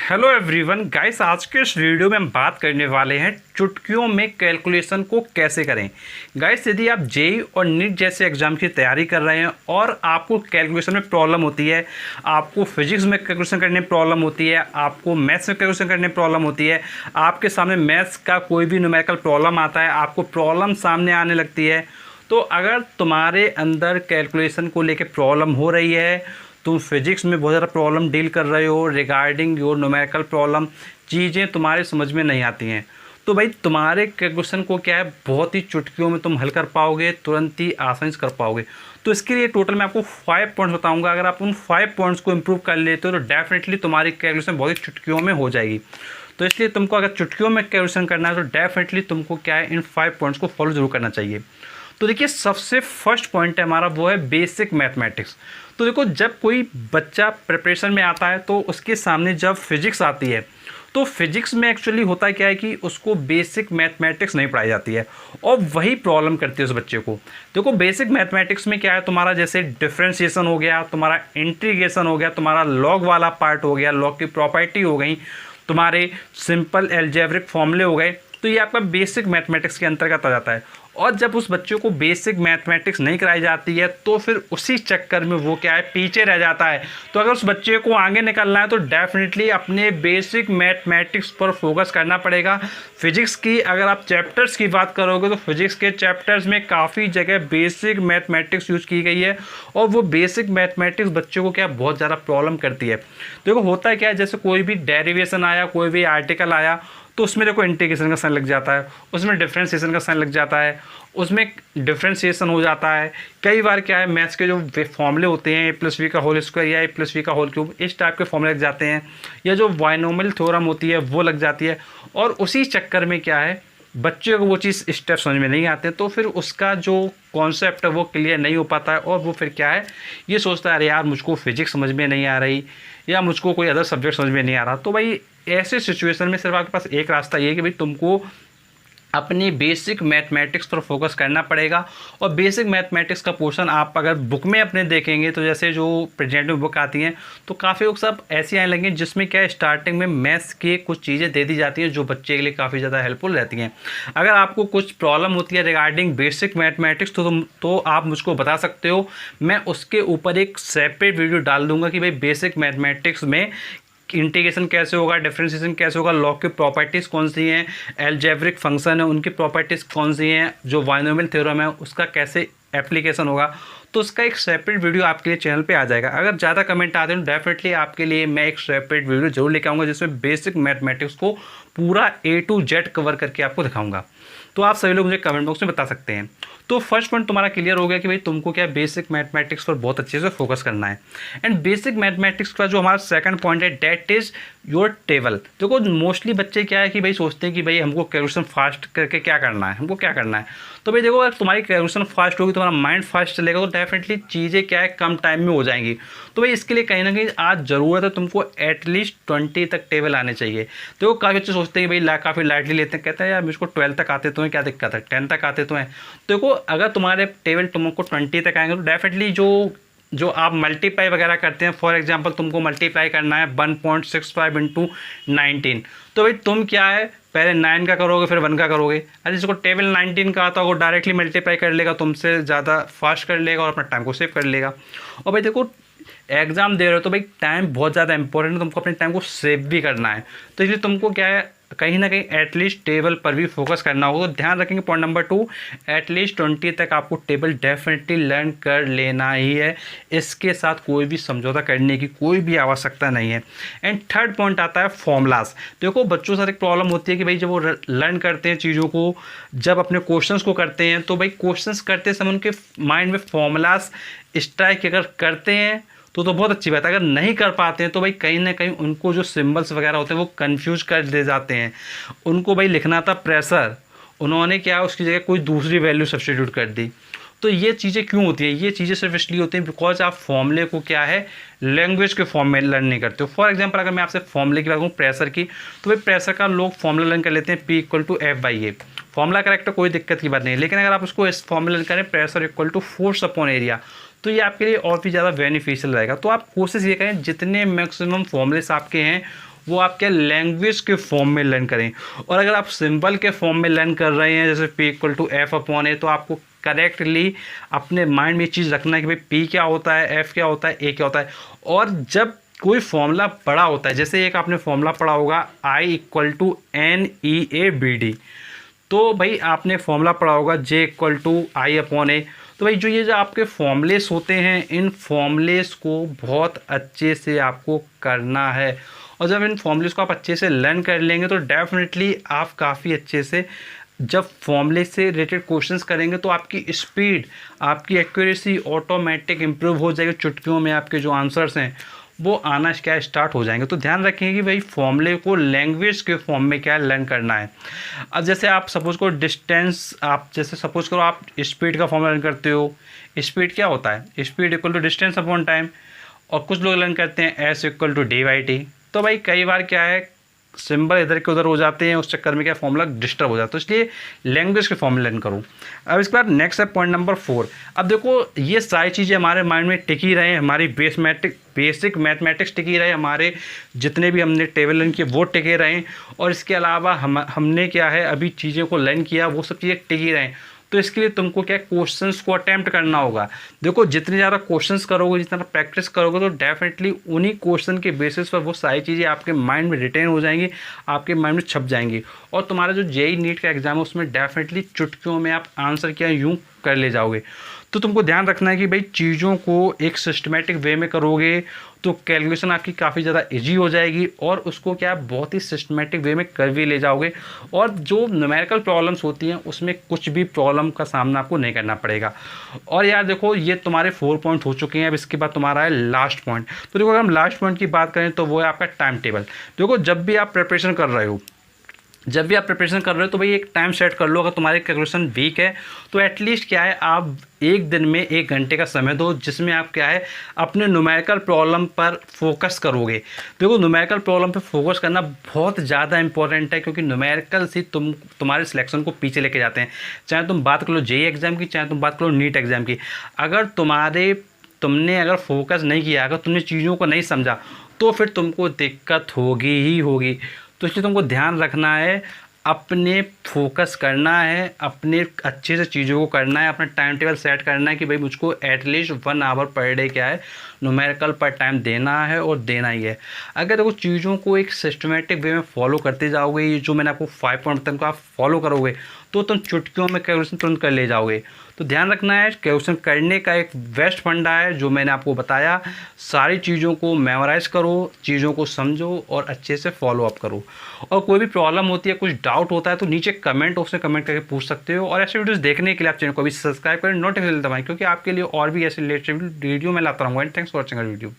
Hello everyone guys, आज के इस वीडियो में हम बात करने वाले हैं चुटकियों में कैलकुलेशन को कैसे करें। गाइस, यदि आप जेईई और नीट जैसे एग्जाम की तैयारी कर रहे हैं और आपको कैलकुलेशन में प्रॉब्लम होती है, आपको फिजिक्स में कैलकुलेशन करने में प्रॉब्लम होती है, आपको मैथ्स में कैलकुलेशन करने में प्रॉब्लम होती है, आपके सामने मैथ्स का कोई भी न्यूमेरिकल प्रॉब्लम आता है, आपको प्रॉब्लम सामने आने लगती है, तो अगर तुम्हारे अंदर कैलकुलेशन को लेकर प्रॉब्लम हो रही है, तुम फिजिक्स में बहुत ज़्यादा प्रॉब्लम डील कर रहे हो रिगार्डिंग योर न्यूमेरिकल प्रॉब्लम, चीज़ें तुम्हारे समझ में नहीं आती हैं, तो भाई तुम्हारे कैलकुलेशन को क्या है बहुत ही चुटकियों में तुम हल कर पाओगे, तुरंत ही आसानी से कर पाओगे। तो इसके लिए टोटल मैं आपको 5 पॉइंट्स बताऊंगा। अगर आप उन 5 पॉइंट्स को इंप्रूव कर लेते हो तो डेफिनेटली तुम्हारी कैलकुलेशन बहुत ही चुटकियों में हो जाएगी। तो इसलिए तुमको अगर चुटकियों में कैलकुलेशन करना है तो डेफिनेटली तुमको क्या है इन 5 पॉइंट्स को फॉलो जरूर करना चाहिए। तो देखिए, सबसे फर्स्ट पॉइंट है हमारा वो है बेसिक मैथमेटिक्स। तो देखो, जब कोई बच्चा प्रिपरेशन में आता है तो उसके सामने जब फिजिक्स आती है तो फिजिक्स में एक्चुअली होता क्या है कि उसको बेसिक मैथमेटिक्स नहीं पढ़ाई जाती है और वही प्रॉब्लम करती है उस बच्चे को। देखो, बेसिक मैथमेटिक्स में क्या है, तुम्हारा जैसे डिफरेंशिएशन हो गया, तुम्हारा इंटीग्रेशन हो गया, तुम्हारा लॉग वाला पार्ट हो गया, लॉग की प्रॉपर्टी हो गई, तुम्हारे सिंपल एल्जेब्रिक फॉर्मूले हो गए, तो ये आपका बेसिक मैथमेटिक्स के अंतर्गत आ जाता है। और जब उस बच्चे को बेसिक मैथमेटिक्स नहीं कराई जाती है तो फिर उसी चक्कर में वो क्या है पीछे रह जाता है। तो अगर उस बच्चे को आगे निकलना है तो डेफिनेटली अपने बेसिक मैथमेटिक्स पर फोकस करना पड़ेगा। फिजिक्स की अगर आप चैप्टर्स की बात करोगे तो फिजिक्स के चैप्टर्स में काफ़ी जगह बेसिक मैथमेटिक्स यूज़ की गई है और वो बेसिक मैथमेटिक्स बच्चों को क्या बहुत ज़्यादा प्रॉब्लम करती है। देखो, होता है क्या है, जैसे कोई भी डेरिवेशन आया, कोई भी आर्टिकल आया तो उसमें देखो इंटीग्रेशन का साइन लग जाता है, उसमें डिफरेंशिएशन का साइन लग जाता है, उसमें डिफरेंशिएशन हो जाता है। कई बार क्या है, मैथ्स के जो फॉर्मूले होते हैं a+v का होल स्क्वायर या a+v का होल क्यूब, इस टाइप के फॉर्मूले लग जाते हैं, या जो बायनोमियल थ्योरम होती है वो लग जाती है। और उसी चक्कर में क्या है, बच्चे को वो चीज़ स्टेप समझ में नहीं आते तो फिर उसका जो कॉन्सेप्ट है वो क्लियर नहीं हो पाता है और वो फिर क्या है, ये सोचता है अरे यार मुझको फिजिक्स समझ में नहीं आ रही या मुझको कोई अदर सब्जेक्ट समझ में नहीं आ रहा। तो भाई ऐसे सिचुएशन में सिर्फ आपके पास एक रास्ता ये है कि भाई तुमको अपनी बेसिक मैथमेटिक्स पर फोकस करना पड़ेगा। और बेसिक मैथमेटिक्स का पोर्शन आप अगर बुक में अपने देखेंगे तो जैसे जो प्रेजेंट में बुक आती हैं तो काफ़ी लोग सब ऐसी आने लगेंगे जिसमें क्या है स्टार्टिंग में मैथ्स के कुछ चीज़ें दे दी जाती हैं जो बच्चे के लिए काफ़ी ज़्यादा हेल्पफुल रहती हैं। अगर आपको कुछ प्रॉब्लम होती है रिगार्डिंग बेसिक मैथमेटिक्स तो आप मुझको बता सकते हो, मैं उसके ऊपर एक सेपरेट वीडियो डाल दूँगा कि भाई बेसिक मैथमेटिक्स में इंटीग्रेशन कैसे होगा, डिफरेंशिएशन कैसे होगा, लॉग की प्रॉपर्टीज़ कौन सी हैं, एल्जेब्रिक फंक्शन है उनकी प्रॉपर्टीज़ कौन सी हैं, जो बायनोमियल थ्योरम है उसका कैसे एप्लीकेशन होगा, तो उसका एक सेपरेट वीडियो आपके लिए चैनल पे आ जाएगा। अगर ज़्यादा कमेंट आते हैं तो डेफिनेटली आपके लिए मैं एक सेपरेट वीडियो जरूर लेके आऊँगा जिसमें बेसिक मैथमेटिक्स को पूरा A to Z कवर करके आपको दिखाऊँगा। तो आप सभी लोग मुझे कमेंट बॉक्स में बता सकते हैं। तो फर्स्ट पॉइंट तुम्हारा क्लियर हो गया कि भाई तुमको क्या बेसिक मैथमेटिक्स पर बहुत अच्छे से फोकस करना है। एंड बेसिक मैथमेटिक्स का जो हमारा सेकंड पॉइंट है दैट इज़ योर टेबल। देखो, मोस्टली बच्चे क्या है कि भाई सोचते हैं कि भाई हमको कैलकुलेशन फास्ट करके क्या करना है, हमको क्या करना है। तो भाई देखो, अगर तुम्हारी कैलकुलेशन फास्ट होगी, तुम्हारा माइंड फास्ट चलेगा तो डेफिनेटली चीज़ें क्या है कम टाइम में हो जाएंगी। तो भाई इसके लिए कहीं ना कहीं आज ज़रूरत है तुमको एटलीस्ट 20 तक टेबल आने चाहिए। देखो, काफ़ी बच्चे सोचते हैं कि भाई काफ़ी लाइटली लेते हैं, कहते हैं यार मुझको 12 तक आते तो हैं, क्या दिक्कत है, 10 तक आते तो हैं। देखो, अगर तुम्हारे टेबल तुमको 20 तक आएंगे तो डेफिनेटली जो आप मल्टीप्लाई वगैरह करते हैं, फॉर एग्जांपल तुमको मल्टीप्लाई करना है 1.65 इंटू 19, तो भाई तुम क्या है पहले 9 का करोगे फिर 1 का करोगे। अरे जिसको टेबल 19 का आता है वो डायरेक्टली मल्टीप्लाई कर लेगा, तुमसे ज़्यादा फास्ट कर लेगा और अपना टाइम को सेव कर लेगा। और भाई देखो, एग्ज़ाम दे रहे हो तो भाई टाइम बहुत ज़्यादा इंपॉर्टेंट है, तुमको अपने टाइम को सेव भी करना है। तो इसलिए तुमको क्या है कहीं ना कहीं एटलीस्ट टेबल पर भी फोकस करना होगा। तो ध्यान रखेंगे पॉइंट नंबर 2, एटलीस्ट 20 तक आपको टेबल डेफिनेटली लर्न कर लेना ही है। इसके साथ कोई भी समझौता करने की कोई भी आवश्यकता नहीं है। एंड थर्ड पॉइंट आता है फॉर्मूलाज। देखो, बच्चों के साथ एक प्रॉब्लम होती है कि भाई जब वो लर्न करते हैं चीज़ों को, जब अपने क्वेश्चंस को करते हैं तो भाई क्वेश्चंस करते समय उनके माइंड में फॉर्मूलाज स्ट्राइक अगर करते हैं तो बहुत अच्छी बात है। अगर नहीं कर पाते हैं तो भाई कहीं ना कहीं उनको जो सिंबल्स वगैरह होते हैं वो कंफ्यूज कर दे जाते हैं। उनको भाई लिखना था प्रेशर, उन्होंने क्या उसकी जगह कोई दूसरी वैल्यू सब्स्टिट्यूट कर दी। तो ये चीज़ें क्यों होती हैं, ये चीज़ें सिर्फ इसलिए होती हैं बिकॉज आप फॉर्मूले को क्या है लैंग्वेज के फॉर्म में लर्न नहीं करते हो। फॉर एग्जांपल अगर मैं आपसे फॉर्मूले की बात करूँ प्रेशर की, तो भाई प्रेशर का लोग फॉर्मूला लर्न कर लेते हैं P=F/A। फॉर्मूला करेक्ट है, कोई दिक्कत की बात नहीं है, लेकिन अगर आप उसको इस फॉर्मूला लर्न करें प्रेशर =फोर्स अपॉन एरिया, तो ये आपके लिए और भी ज़्यादा बेनिफिशियल रहेगा। तो आप कोशिश ये करें जितने मैक्सिमम फॉर्मूलेस आपके हैं वो आप क्या लैंग्वेज के फॉर्म में लर्न करें। और अगर आप सिंबल के फॉर्म में लर्न कर रहे हैं जैसे P=F/A, तो आपको करेक्टली अपने माइंड में ये चीज़ रखना है कि भाई P क्या होता है, F क्या होता है, A क्या होता है। और जब कोई फॉर्मूला पढ़ा होता है, जैसे एक आपने फॉर्मूला पढ़ा होगा I=NEABD, तो भाई आपने फॉर्मूला पढ़ा होगा J=I/A। तो भाई जो आपके फॉर्मूलेस होते हैं, इन फॉर्मूलेस को बहुत अच्छे से आपको करना है। और जब इन फॉर्मूलेस को आप अच्छे से लर्न कर लेंगे तो डेफिनेटली आप काफ़ी अच्छे से जब फॉर्मूले से रिलेटेड क्वेश्चंस करेंगे तो आपकी स्पीड, आपकी एक्यूरेसी ऑटोमेटिक इंप्रूव हो जाएगी। चुटकियों में आपके जो आंसर्स हैं वो आना क्या स्टार्ट हो जाएंगे। तो ध्यान रखें कि भाई फॉर्मूले को लैंग्वेज के फॉर्म में क्या लर्न करना है। अब जैसे आप सपोज करो डिस्टेंस, आप जैसे सपोज करो आप स्पीड का फॉर्मूला लर्न करते हो। स्पीड क्या होता है? स्पीड=डिस्टेंस अपॉन टाइम। और कुछ लोग लर्न करते हैं S=d/t। तो भाई कई बार क्या है, सिंबल इधर के उधर हो जाते हैं, उस चक्कर में क्या फॉर्मूला डिस्टर्ब हो जाता है। तो इसलिए लैंग्वेज के फॉर्मूला लर्न करूँ। अब इसके बाद नेक्स्ट है पॉइंट नंबर 4। अब देखो ये सारी चीज़ें हमारे माइंड में टिकी रहे, हमारी बेसिक मैथमेटिक्स टिकी रहे, हमारे जितने भी हमने टेबल लर्न किए वो टिके रहें। और इसके अलावा हमने क्या है अभी चीज़ों को लर्न किया वो सब चीज़ें टिकी रहें। तो इसके लिए तुमको क्या क्वेश्चंस को अटैम्प्ट करना होगा। देखो जितने ज़्यादा क्वेश्चंस करोगे, जितना प्रैक्टिस करोगे, तो डेफिनेटली उन्हीं क्वेश्चन के बेसिस पर वो सारी चीज़ें आपके माइंड में रिटेन हो जाएंगी, आपके माइंड में छप जाएंगी। और तुम्हारा जो जेईई नीट का एग्जाम है उसमें डेफिनेटली चुटकियों में आप आंसर क्या यूँ कर ले जाओगे। तो तुमको ध्यान रखना है कि भाई चीज़ों को एक सिस्टमेटिक वे में करोगे तो कैलकुलेशन आपकी काफ़ी ज़्यादा इजी हो जाएगी और उसको क्या बहुत ही सिस्टमेटिक वे में कर भी ले जाओगे। और जो न्यूमेरिकल प्रॉब्लम्स होती हैं उसमें कुछ भी प्रॉब्लम का सामना आपको नहीं करना पड़ेगा। और यार देखो ये तुम्हारे 4 पॉइंट हो चुके हैं। अब इसके बाद तुम्हारा है लास्ट पॉइंट। तो देखो अगर हम लास्ट पॉइंट की बात करें तो वो है आपका टाइम टेबल। देखो जब भी आप प्रिपरेशन कर रहे हो तो भाई एक टाइम सेट कर लो। अगर तुम्हारी कैलकुलेशन वीक है तो एटलीस्ट क्या है आप एक दिन में 1 घंटे का समय दो जिसमें आप क्या है अपने न्यूमेरिकल प्रॉब्लम पर फोकस करोगे। देखो न्यूमेरिकल प्रॉब्लम पर फोकस करना बहुत ज़्यादा इंपॉर्टेंट है क्योंकि न्यूमेरिकल से तुम्हारे सिलेक्शन को पीछे लेके जाते हैं। चाहे तुम बात कर लो जेईई एग्ज़ाम की, चाहे तुम बात करो नीट एग्ज़ाम की। अगर तुमने अगर फोकस नहीं किया, अगर तुमने चीज़ों को नहीं समझा तो फिर तुमको दिक्कत होगी ही होगी। तो इसलिए तुमको ध्यान रखना है, अपने फोकस करना है, अपने अच्छे से चीज़ों को करना है, अपना टाइम टेबल सेट करना है कि भाई मुझको एटलीस्ट 1 आवर पर डे क्या है न्यूमेरिकल पर टाइम देना है और देना ही है। अगर देखो चीज़ों को एक सिस्टमेटिक वे में फॉलो करते जाओगे, ये जो मैंने आपको 5 पॉइंट तक आप फॉलो करोगे तो तुम चुटकियों में कैलकुलेशन तुरंत कर ले जाओगे। तो ध्यान रखना है कैलकुलेशन करने का एक बेस्ट फंडा है जो मैंने आपको बताया। सारी चीज़ों को मेमोराइज करो, चीज़ों को समझो और अच्छे से फॉलो अप करो। और कोई भी प्रॉब्लम होती है, कुछ डाउट होता है तो नीचे कमेंट बॉक्स में कमेंट करके पूछ सकते हो। और ऐसे वीडियोस देखने के लिए आप चैनल को भी सब्सक्राइब करें, नोटिफिकेशन दबाएं क्योंकि आपके लिए और भी ऐसे लेटेस्ट वीडियो मैं लाता रहूँगा। And thanks for watching our video.